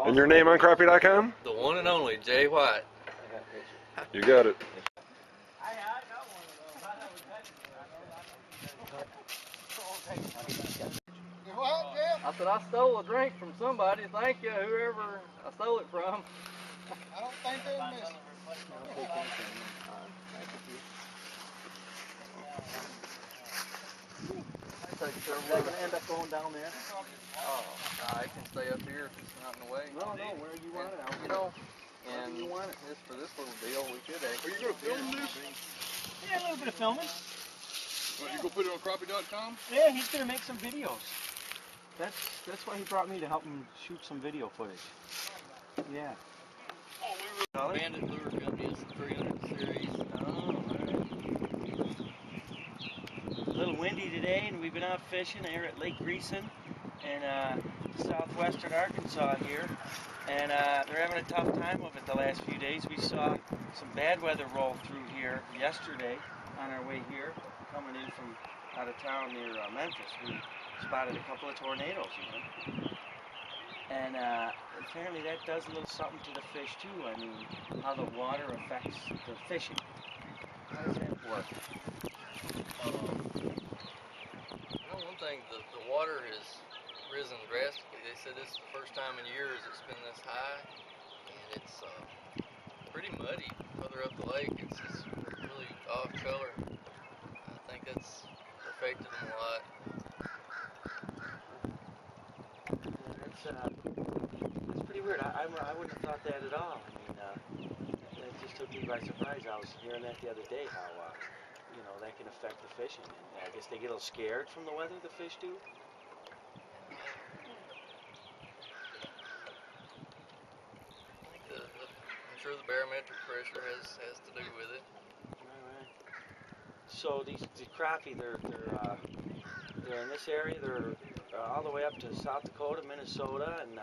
And your name on crappie.com? The one and only Jay White. You got it. I said I stole a drink from somebody. Thank you, whoever I stole it from. I don't think they're missing. We're going to end up going down there. Oh, I can stay up here if it's not in the way. No, where you want it? You know, and you want it just for this little deal, we could actually. Are you going to film this? Yeah, a little bit of filming. Well, you gonna put it on crappie.com? Yeah, he's going to make some videos. That's why he brought me to help him shoot some video footage. Yeah. Bandit Lure Company is the 300 series. A little windy today, and we've been out fishing here at Lake Greeson in southwestern Arkansas here. And they're having a tough time of it the last few days. We saw some bad weather roll through here yesterday on our way here, coming in from out of town near Memphis. We spotted a couple of tornadoes even. And apparently that does a little something to the fish too. I mean, how the water affects the fishing. How does that work? You know, one thing, the water has risen drastically. They said this is the first time in years it's been this high, and it's pretty muddy further up the lake. It's just really off color. I think that's affected them a lot. It's pretty weird. I wouldn't have thought that at all. I mean, it just took me by surprise. I was hearing that the other day, how you know, that can affect the fishing. And I guess they get a little scared from the weather, the fish do. I'm sure the barometric pressure has to do with it. Right. So the crappie, they're in this area. They're all the way up to South Dakota, Minnesota, and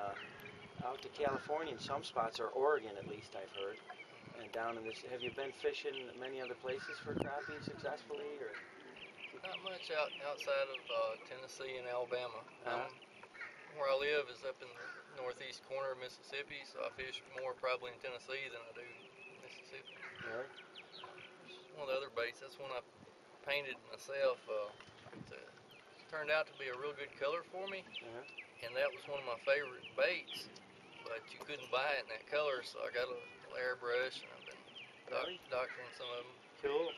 out to California in some spots, or Oregon at least, I've heard. And down in this, have you been fishing many other places for crappie successfully, or? Not much outside of Tennessee and Alabama. Where I live is up in the northeast corner of Mississippi, so I fish more probably in Tennessee than I do Mississippi. Really? One of the other baits, that's one I painted myself. It turned out to be a real good color for me, and that was one of my favorite baits, but you couldn't buy it in that color, so I got a little airbrush, and I've been doctoring some of them. Cool.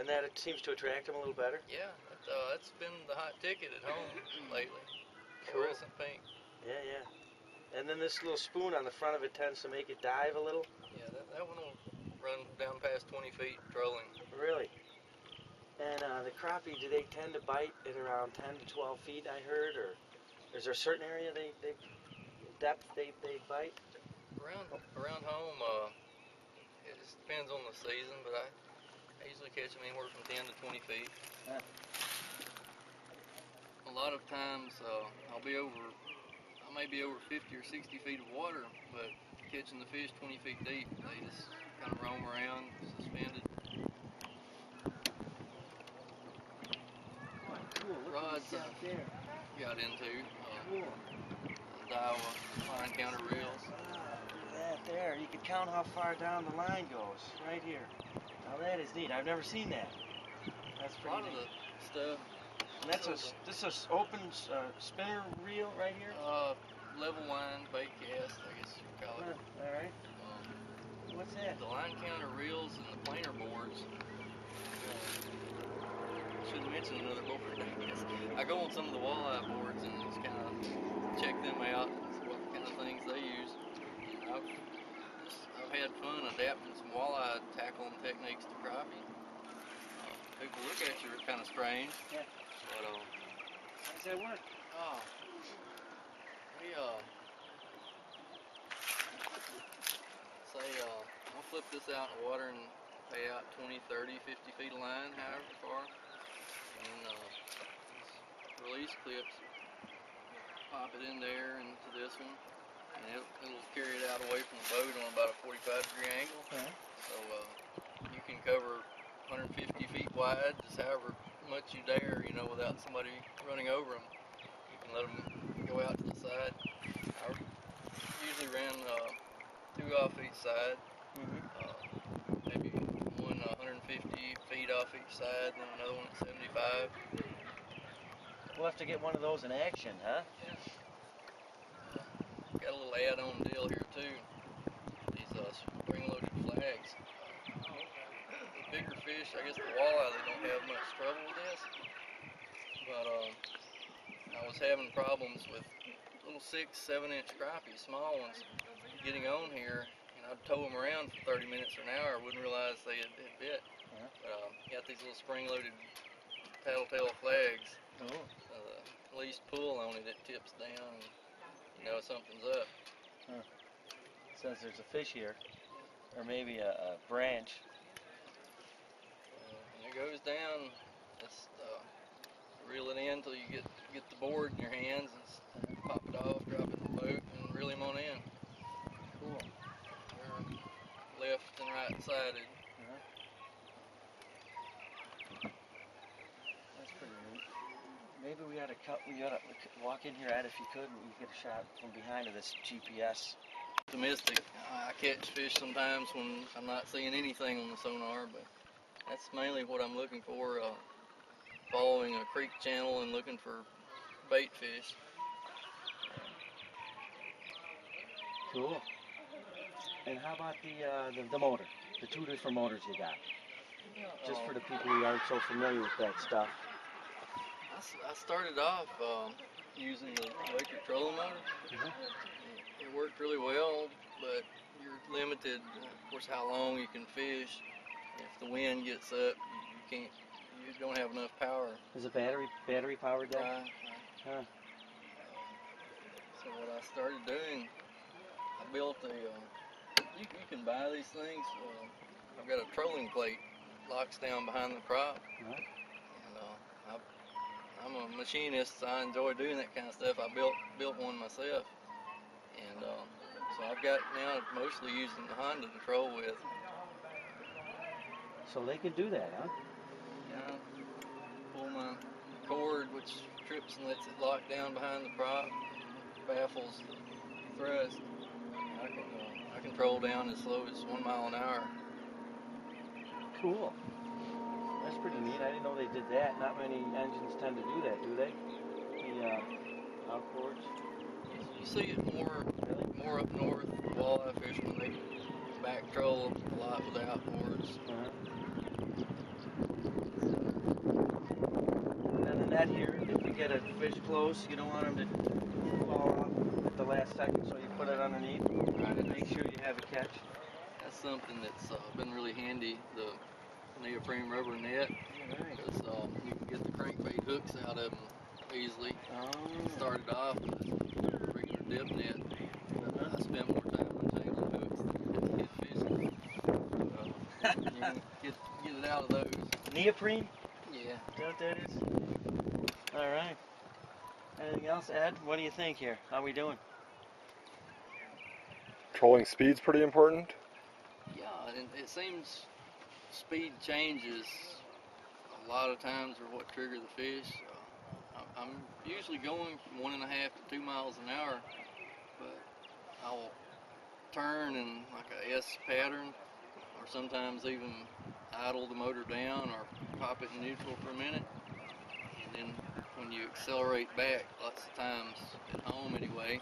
And that it seems to attract them a little better? Yeah, that's been the hot ticket at home lately. Cool. Fluorescent pink. Yeah. And then this little spoon on the front of it tends to make it dive a little? Yeah, that one will run down past 20 feet trolling. Really? And the crappie, do they tend to bite at around 10 to 12 feet, I heard? Or is there a certain area depth they bite? Around home, it just depends on the season, but I usually catch them anywhere from 10 to 20 feet. Yeah. A lot of times I may be over 50 or 60 feet of water, but catching the fish 20 feet deep, they just kind of roam around suspended. Cool. Rods I got into, Iowa line counter reels. Look at that there. You can count how far down the line goes, right here. Now that is neat. I've never seen that. That's pretty neat. A lot of the stuff. And this is open spinner reel right here? Level line bait cast, I guess you would call it. Alright. What's that? The line counter reels and the planer boards. Should mention another board. I go on some of the walleye boards and just kind of check them out, what kind of things they use. I've had fun adapting some walleye tackling techniques to crappie. People look at you kind of strange. Yeah. But how does that work? I'll flip this out in the water and pay out 20, 30, 50 feet of line, however far. And release clips, pop it in there into this one, and it'll carry it out away from the boat on about a 45-degree angle. Okay. So you can cover 150 feet wide, just however much you dare, you know, without somebody running over them. You can let them go out to the side. usually ran 2 off each side. Maybe one 150 feet off each side, then another one at 75. We'll have to get one of those in action, huh? Got a little add-on deal here too. These spring-loaded flags. The bigger fish, I guess the walleye, they don't have much trouble with this. But I was having problems with little 6-7 inch crappie, small ones, getting on here, and I'd tow them around for 30 minutes or an hour. I wouldn't realize they had bit. But got these little spring-loaded tattletale flags. The least pull on it, it tips down, and you know something's up. Says there's a fish here, or maybe a branch. And it goes down. It's reel it in until you get the board in your hands and pop it off, drop it in the boat, and reel him on in. Cool. They're left and right sided. That's pretty neat. Maybe we ought to walk in here, Ed, if you could, and you get a shot from behind of this GPS. Optimistic. I catch fish sometimes when I'm not seeing anything on the sonar, but that's mainly what I'm looking for. Following a creek channel and looking for bait fish. Cool. And how about the motor? The 2 different motors you got? Just for the people who aren't so familiar with that stuff. I started off using the electric trolling motor. It worked really well, but you're limited, of course, how long you can fish. If the wind gets up, you don't have enough power. Is it battery powered then? Huh. So what I started doing, I built you can buy these things. I've got a trolling plate, locks down behind the prop. And I'm a machinist, so I enjoy doing that kind of stuff. I built one myself. And so I've got now mostly using the Honda to troll with. So they can do that, huh? Yeah, pull my cord, which trips and lets it lock down behind the prop, baffles the thrust. I can troll down as slow as 1 mile an hour. Cool. That's pretty neat. I didn't know they did that. Not many engines tend to do that, do they? The outboards. You see it more up north. Walleye fishermen, they back troll a lot with the outboards. And then the net here, if you get a fish close, you don't want him to fall off at the last second, so you put it underneath. Right. Make sure you have a catch. That's something that's been really handy. The neoprene rubber net, because you can get the crankbait hooks out of them easily. Started off with a regular dip net. I spent more time untangling hooks than to get fishing. You can get it out of those. Neoprene? Yeah. Is that what that is? All right. Anything else, Ed? What do you think here? How we doing? Trolling speed's pretty important. Yeah, and it seems speed changes a lot of times are what trigger the fish. I'm usually going from 1.5 to 2 miles an hour, but I'll turn in like a S pattern, or sometimes even idle the motor down or pop it in neutral for a minute, and then when you accelerate back, lots of times at home anyway,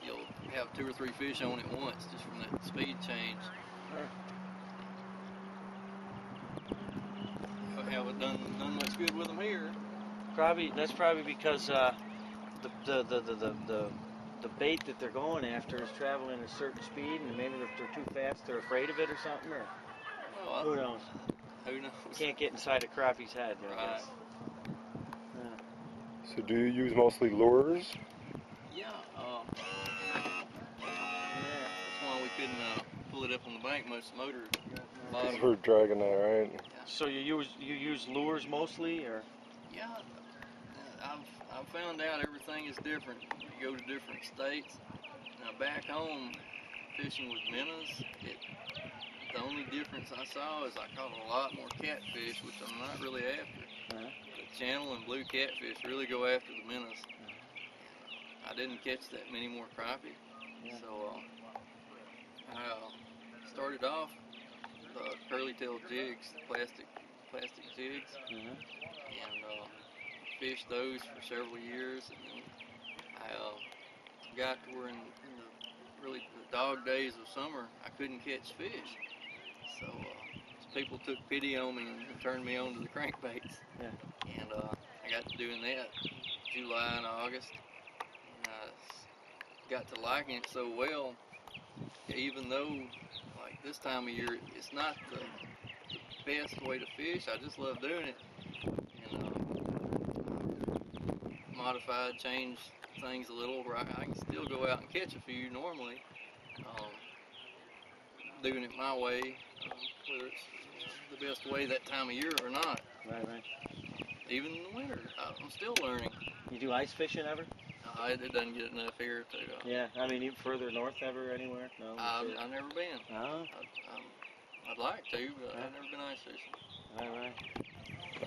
you'll have 2 or 3 fish on at once just from that speed change. I haven't done much good with them here. That's probably because the bait that they're going after is traveling at a certain speed, and maybe if they're too fast, they're afraid of it or something, or who knows? Who knows? Can't get inside a crappie's head, I guess. So do you use mostly lures? Yeah. That's why we couldn't pull it up on the bank much. The motor Because we're dragging that, right? Yeah. So you use lures mostly, or? Yeah. I've found out everything is different. You go to different states. Now back home, fishing with minnows, the only difference I saw is I caught a lot more catfish, which I'm not really after. The channel and blue catfish really go after the minnows. I didn't catch that many more crappie. Yeah. So I started off curly-tailed jigs, plastic jigs, Uh-huh. and fished those for several years. And then I got to where in the dog days of summer, I couldn't catch fish. So people took pity on me and turned me on to the crankbaits. Yeah. And I got to doing that July and August. And I got to liking it so well, even though like this time of year, it's not the best way to fish. I just love doing it. And modified, changed things a little where I can still go out and catch a few normally. Doing it my way, whether it's the best way that time of year or not. Right. Even in the winter, I'm still learning. You do ice fishing ever? It doesn't get enough here to. Yeah, I mean, even further north ever, anywhere? No? I've never been. Oh? I'd like to, but I've never been ice fishing. Right.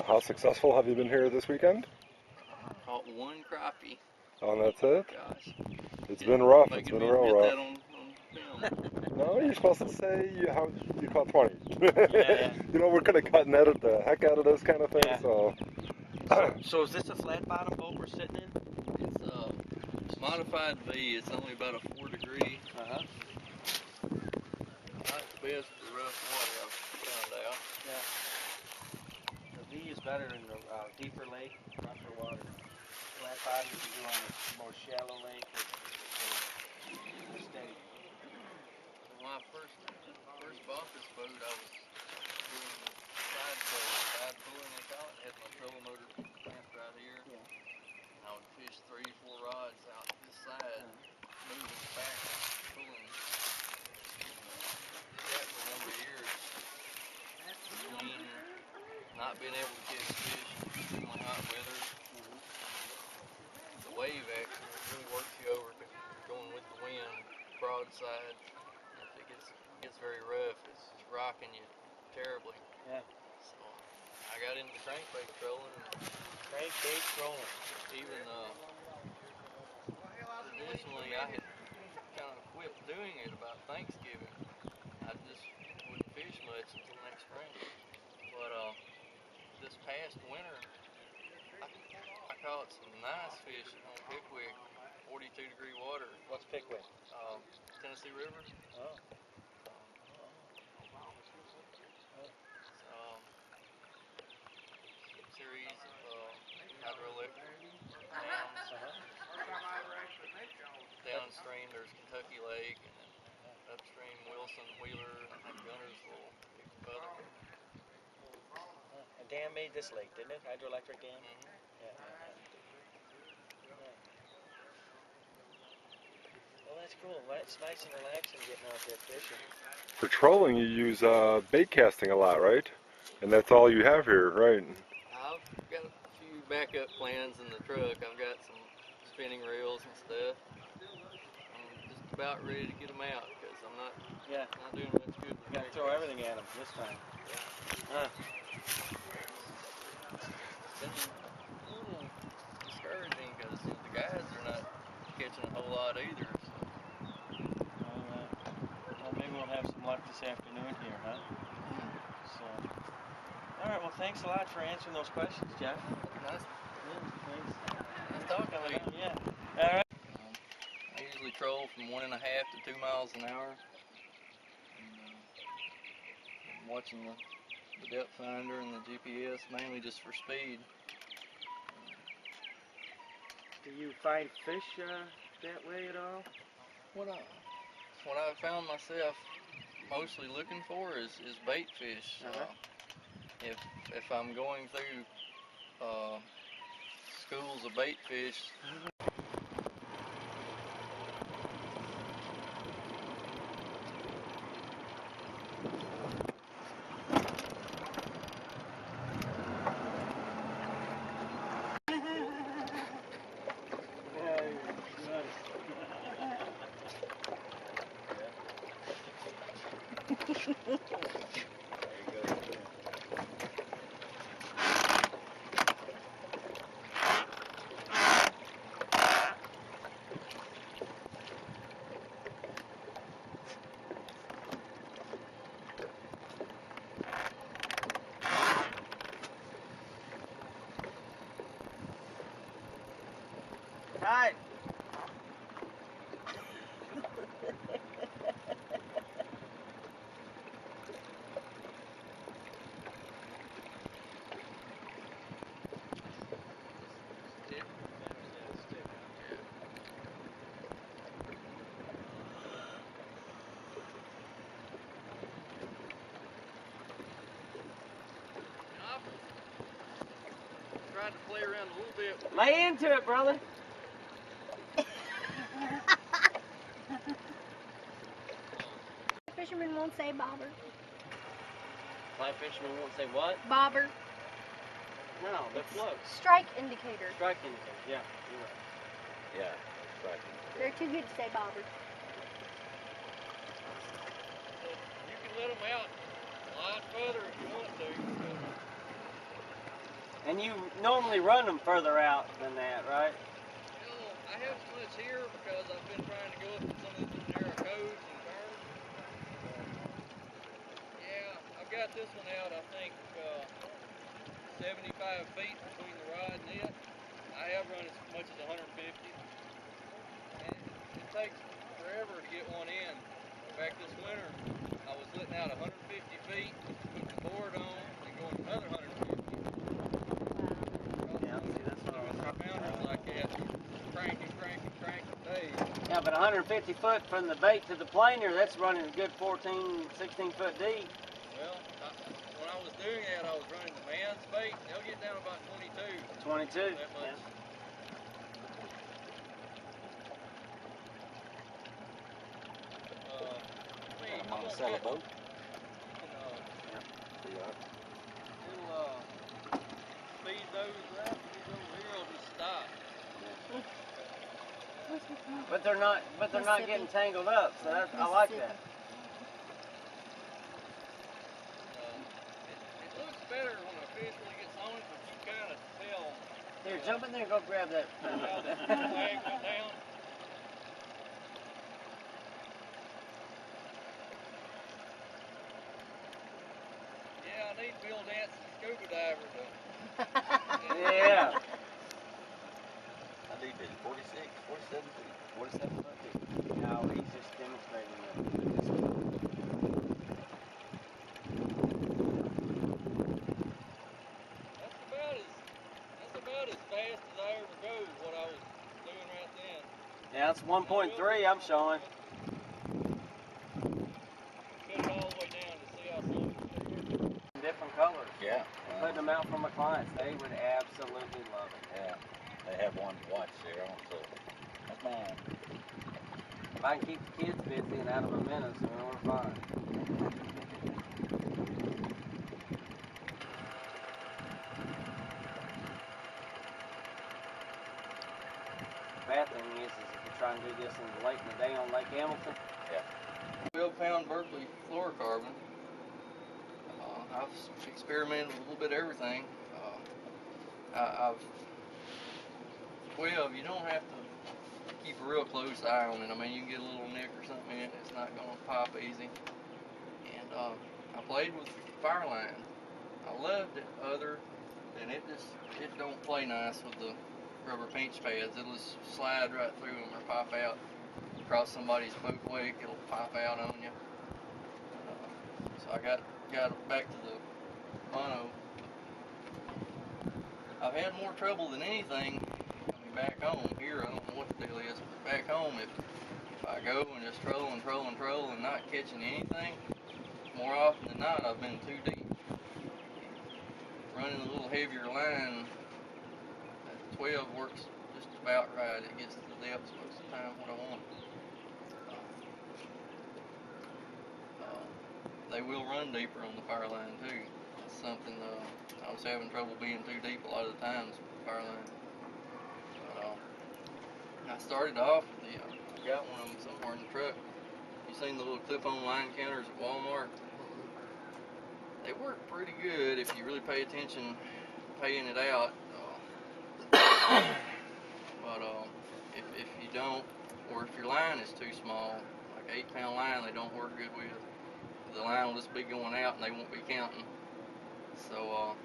How successful have you been here this weekend? Caught one crappie. Oh, and that's it? Gosh. It's been rough. It's Making been me real get rough. that on film. No, you're supposed to say you caught 20. Yeah. You know, we're going to cut and edit the heck out of this kind of thing, Yeah. so. So is this a flat bottom boat we're sitting in? It's a modified V. It's only about a 4 degree. Uh-huh. Not the best for rough water, I've found out. Yeah. The V is better in the deeper lake, rougher water. Flat bottom you can do on a more shallow lake. It's steady. When I first bought this boat, I was doing side pulling they call it. Had my trolling motor clamped right here. Yeah. And I would fish 3 or 4 rods out this side, moving back, pulling. Did that for a number of years. Between not being able to catch fish in my hot weather, the wave action really works you over because you're going with the wind, broadside. If it gets very rough, it's rocking you terribly. Yeah. So I got into crankbait trolling. Crankbait trolling. Even traditionally, I had kind of quit doing it about Thanksgiving. I just wouldn't fish much until next spring. But this past winter, I caught some nice fish on Pickwick, 42-degree water. What's Pickwick? Tennessee River. Oh. Series of hydroelectric dams. Downstream there's Kentucky Lake, and then upstream Wilson, Wheeler, and Gunnersville. A dam made this lake, didn't it? Hydroelectric dam? Mm-hmm. Yeah. Well, that's cool. It's nice and relaxing getting out there fishing. For trolling, you use bait casting a lot, right? And that's all you have here, right? I've got a few backup plans in the truck. I've got some spinning reels and stuff. I'm just about ready to get them out because I'm not doing much good with You got to throw everything at them this time. It's been a little discouraging because the guys are not catching a whole lot either. So. Well, maybe we'll have some luck this afternoon here, huh? So, all right. Well, thanks a lot for answering those questions, Jeff. Nice. Yeah, thanks. Nice talking with you. Yeah. All right. I usually troll from 1.5 to 2 miles an hour. I'm watching the depth finder and the GPS mainly just for speed. Do you find fish that way at all? What I found myself mostly looking for is bait fish. If I'm going through schools of bait fish. Tight. Tried to play around a little bit. Lay into it, brother. Fishermen won't say bobber. Fly fishermen won't say what? Bobber. No, they're floats. Strike indicator. Strike indicators, yeah, you're right. Yeah, right. They're too good to say bobber. You can let them out a lot further if you want to. And you normally run them further out than that, right? You know, I haven't much here because I've been trying to go up in some of these narrow coves and turns. Yeah, I've got this one out, I think, 75 feet between the rod and it. I have run as much as 150. And it takes forever to get one in. Back this winter, I was letting out 150 feet, putting the board on, and going another 150. Yeah, see, that's what I was talking Pounders like that, cranking days. Yeah, but 150 foot from the bait to the planer, that's running a good 14, 16 foot deep. Well, when I was doing that, I was running the man's bait. They'll get down about 22. 22. That much. Yeah. I'm gonna sell a boat. It'll speed those up, and these over here will just stop. But they're not getting tangled up, so that's, I like that. It looks better when a fish really gets on it, but you kind of tell Here, jump in there and go grab that. how the flag went down. Yeah, I need Bill Dance's scuba diver to. Yeah. I need this 46, 47 feet, 47 feet. No, he's just demonstrating that. That's about as fast as I ever go. What I was doing right then. Yeah, it's 1.3 I'm showing. Cut it all the way down to see how some. Different colors. Yeah. Putting them out for my clients. They would absolutely love it. Yeah. They have one to watch there also. That's mine. If I can keep the kids busy and out of a menace, then we're fine. Bad thing is if you try and do this late in the day on Lake Hamilton. 12-pound Berkeley fluorocarbon. I've experimented with a little bit of everything. I've 12. You don't have to keep a real close eye on it. I mean, you can get a little nick or something in it. It's not going to pop easy. And I played with Fireline. I loved it other than it don't play nice with the rubber pinch pads. It'll just slide right through them or pop out across somebody's boat wake. It'll pop out on you. So I got back to the mono. I've had more trouble than anything. I mean, back home here, I don't know what the deal is, but back home, if I go and just troll and not catching anything, more often than not, I've been too deep. Running a little heavier line, that 12 works just about right. It gets to the depths most of the time what I want. They will run deeper on the fire line too. That's something I was having trouble being too deep a lot of the times with the fire line. But I started off with I got one of them somewhere in the truck. You seen the little clip-on line counters at Walmart? They work pretty good if you really pay attention paying it out. But if you don't, or if your line is too small, like 8-pound line, they don't work good with. The line will just be going out and they won't be counting. So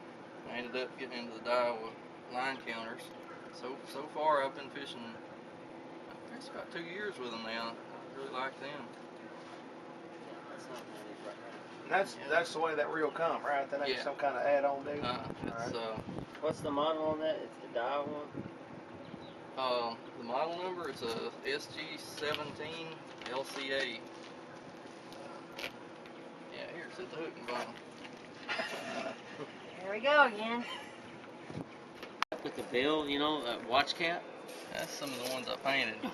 I ended up getting into the dial with line counters. So far I've been fishing It's about 2 years with them now. I really like them. That's the way that reel come, right? That ain't Yeah. some kind of add-on deal. It's What's the model on that? It's the dial one? the model number. It's a SG17 LCA. Yeah, here, set the hook and bone. Here we go again. With the bill, you know, watch cap. That's some of the ones I painted. You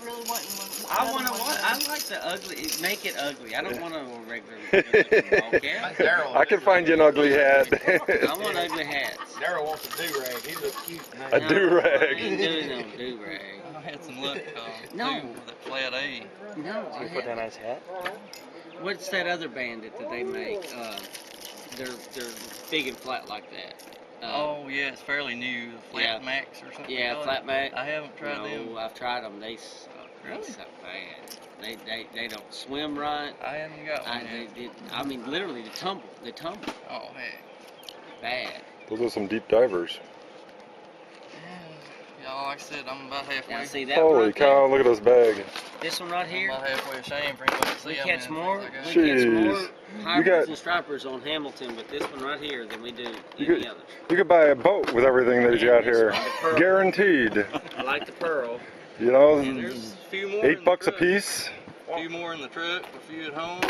really want one? I want to. I like the ugly. Make it ugly. I don't want a regular ball cap. I can find you an ugly hat. I want ugly hats. Daryl wants a do-rag. He looks cute. A No, do-rag. I ain't doing no do-rag. I had some luck No. too with that flat A. No, I Put down haven't. his hat. What's that other bandit that they make? They're big and flat like that. Oh yeah, it's fairly new. Flat yeah. Max or something. Yeah, called flat it. Mac. I haven't tried No, them. I've tried them. They suck. They Really? suck bad. They don't swim right. I haven't got one yet. I mean, literally, they tumble. They tumble. Oh heck. Bad. Those are some deep divers. Yeah, like I said, I'm about halfway. Now, see that one Holy right cow, look at this bag. there? This one right I'm here. about halfway ashamed for anybody to see We how catch many more. things I got. We catch more Jeez. hybrids and stripers on Hamilton, but this one right here than we do You any could- others. You could buy a boat with everything that you got here. Guaranteed. I like the pearl. You know, And there's a few more. $8 in a the truck. piece. A few more in the truck, a few at home.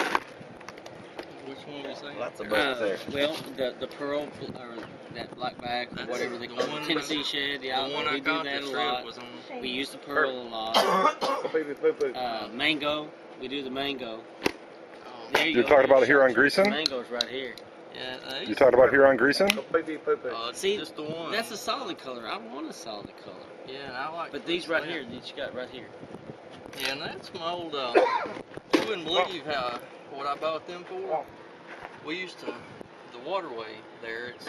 Which one were you saying? Lots of boats there. Well, the pearl or that blackback or That's whatever they the call one it, Tennessee shed. Yeah, The one I we do caught that this a trip lot. was on. We use the pearl a lot. Baby poo-poo. Mango, we do the mango. Oh, There you You're go. talking about There's here on sharks. Greeson? Mango's right here. yeah, You talking about here on Greeson? Baby poo-poo. See, just the one. That's a solid color. I want a solid color. Yeah, and I like. But these right that. here, that you got right here. Yeah, and that's my old. You wouldn't believe what I bought them for. We used to the waterway there. It's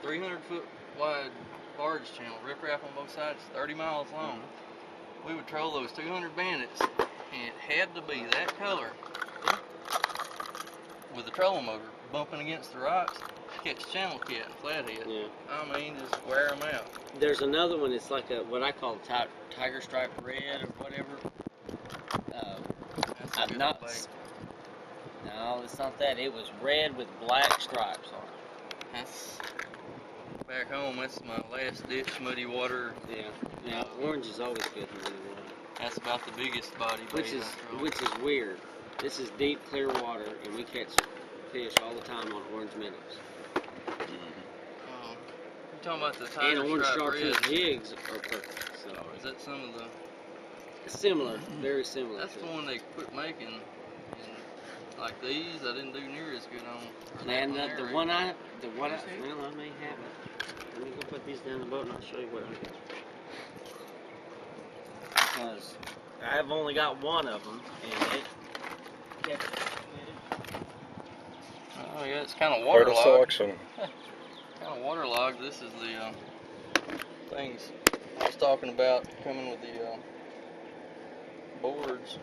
300-foot wide barge channel, riprap on both sides, 30 miles long. We would troll those 200 bandits, and it had to be that color with the trolling motor bumping against the rocks, catch channel cat and flathead. Yeah. I mean, just wear them out. There's another one. It's like what I call tiger stripe red or whatever. That's a I've good not. old bait. No, it's not that. It was red with black stripes on it. That's back home. That's my last ditch muddy water. Yeah. Now orange is always good in muddy water. That's about the biggest body bait Which is weird. This is deep, clear water, and we catch fish all the time on orange minnows. You're talking about the And tiger orange stripe chartreuse red. jigs are perfect. So Is that some of the? similar, very similar. That's to the it. one they quit making. And like these, I didn't do near as good on. or that And one the there. one I, well, I may have it. Let me go put these down the boat and I'll show you what I got. Because I've only got one of them, and it kept Oh yeah, it's kind of Quite a waterlogged. selection. Kind of waterlogged. This is the things I was talking about coming with the boards.